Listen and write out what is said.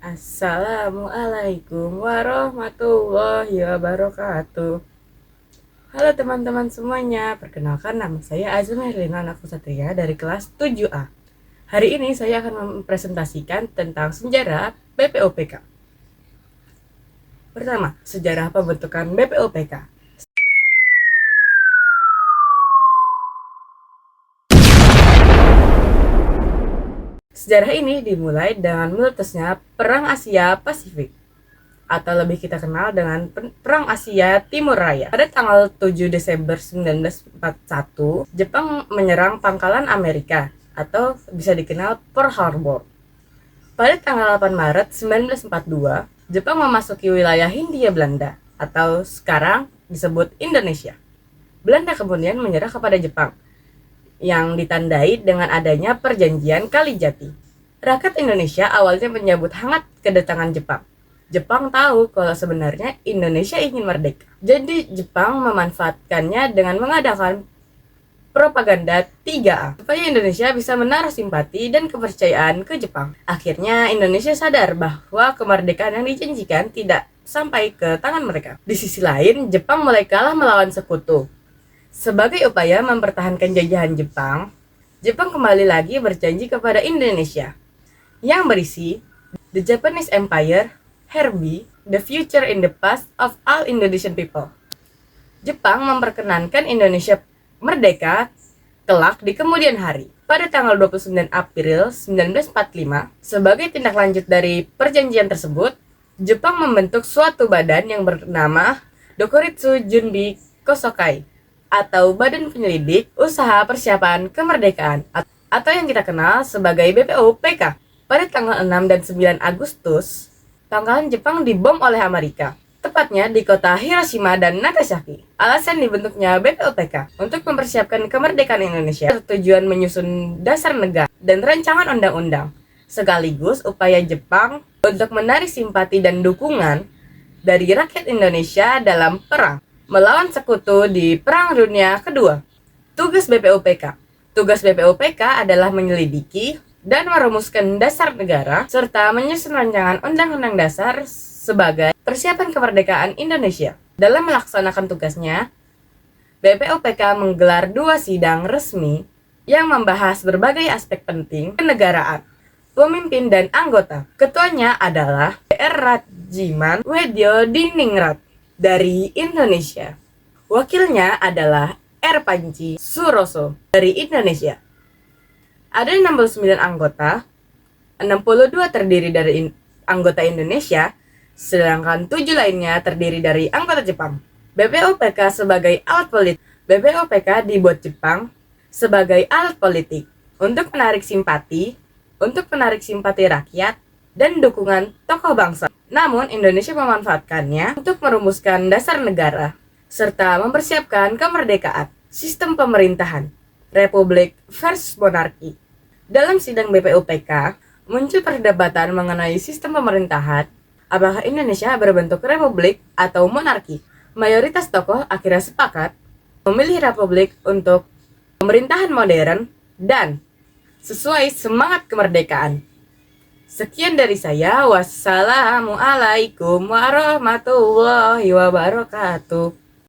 Assalamualaikum warahmatullahi wabarakatuh. Halo teman-teman semuanya, perkenalkan nama saya Azmi Herlina Nafusatria dari kelas 7A. Hari ini saya akan mempresentasikan tentang sejarah BPOPK. Pertama, sejarah pembentukan BPOPK. Sejarah ini dimulai dengan meletusnya Perang Asia Pasifik, atau lebih kita kenal dengan Perang Asia Timur Raya. Pada tanggal 7 Desember 1941, Jepang menyerang pangkalan Amerika, atau bisa dikenal Pearl Harbor. Pada tanggal 8 Maret 1942, Jepang memasuki wilayah Hindia Belanda, atau sekarang disebut Indonesia. Belanda kemudian menyerah kepada Jepang, yang ditandai dengan adanya perjanjian Kalijati. Rakyat Indonesia awalnya menyambut hangat kedatangan Jepang. Jepang tahu kalau sebenarnya Indonesia ingin merdeka. Jadi Jepang memanfaatkannya dengan mengadakan propaganda 3A supaya Indonesia bisa menaruh simpati dan kepercayaan ke Jepang. Akhirnya Indonesia sadar bahwa kemerdekaan yang dijanjikan tidak sampai ke tangan mereka. Di sisi lain, Jepang mulai kalah melawan sekutu. Sebagai upaya mempertahankan jajahan Jepang, Jepang kembali lagi berjanji kepada Indonesia yang berisi The Japanese Empire, Herbie, The Future in the Past of All Indonesian People. Jepang memperkenankan Indonesia merdeka kelak di kemudian hari. Pada tanggal 29 April 1945, sebagai tindak lanjut dari perjanjian tersebut, Jepang membentuk suatu badan yang bernama Dokuritsu Junbi Kosokai, atau Badan Penyelidik Usaha Persiapan Kemerdekaan, atau yang kita kenal sebagai BPOPK. Pada tanggal 6 dan 9 Agustus, pangkalan Jepang dibom oleh Amerika, tepatnya di kota Hiroshima dan Nagasaki. Alasan dibentuknya BPOPK untuk mempersiapkan kemerdekaan Indonesia bertujuan menyusun dasar negara dan rancangan undang-undang, sekaligus upaya Jepang untuk menarik simpati dan dukungan dari rakyat Indonesia dalam perang melawan sekutu di Perang Dunia Kedua. Tugas BPOPK. Tugas BPOPK adalah menyelidiki dan merumuskan dasar negara serta menyusun rancangan undang-undang dasar sebagai persiapan kemerdekaan Indonesia. Dalam melaksanakan tugasnya, BPOPK menggelar 2 sidang resmi yang membahas berbagai aspek penting kenegaraan, pemimpin dan anggota. Ketuanya adalah DR Rajiman Wedyo Diningrat dari Indonesia. Wakilnya adalah R. Panji Suroso dari Indonesia. Ada 69 anggota, 62 terdiri dari anggota Indonesia, sedangkan 7 lainnya terdiri dari anggota Jepang. BPOPK sebagai alat politik. BPOPK dibuat Jepang sebagai alat politik untuk menarik simpati rakyat dan dukungan tokoh bangsa. Namun, Indonesia memanfaatkannya untuk merumuskan dasar negara, serta mempersiapkan kemerdekaan, sistem pemerintahan, republik versus monarki. Dalam sidang BPOPK, muncul perdebatan mengenai sistem pemerintahan, apakah Indonesia berbentuk republik atau monarki. Mayoritas tokoh akhirnya sepakat memilih republik untuk pemerintahan modern dan sesuai semangat kemerdekaan. Sekian dari saya. Wassalamualaikum warahmatullahi wabarakatuh.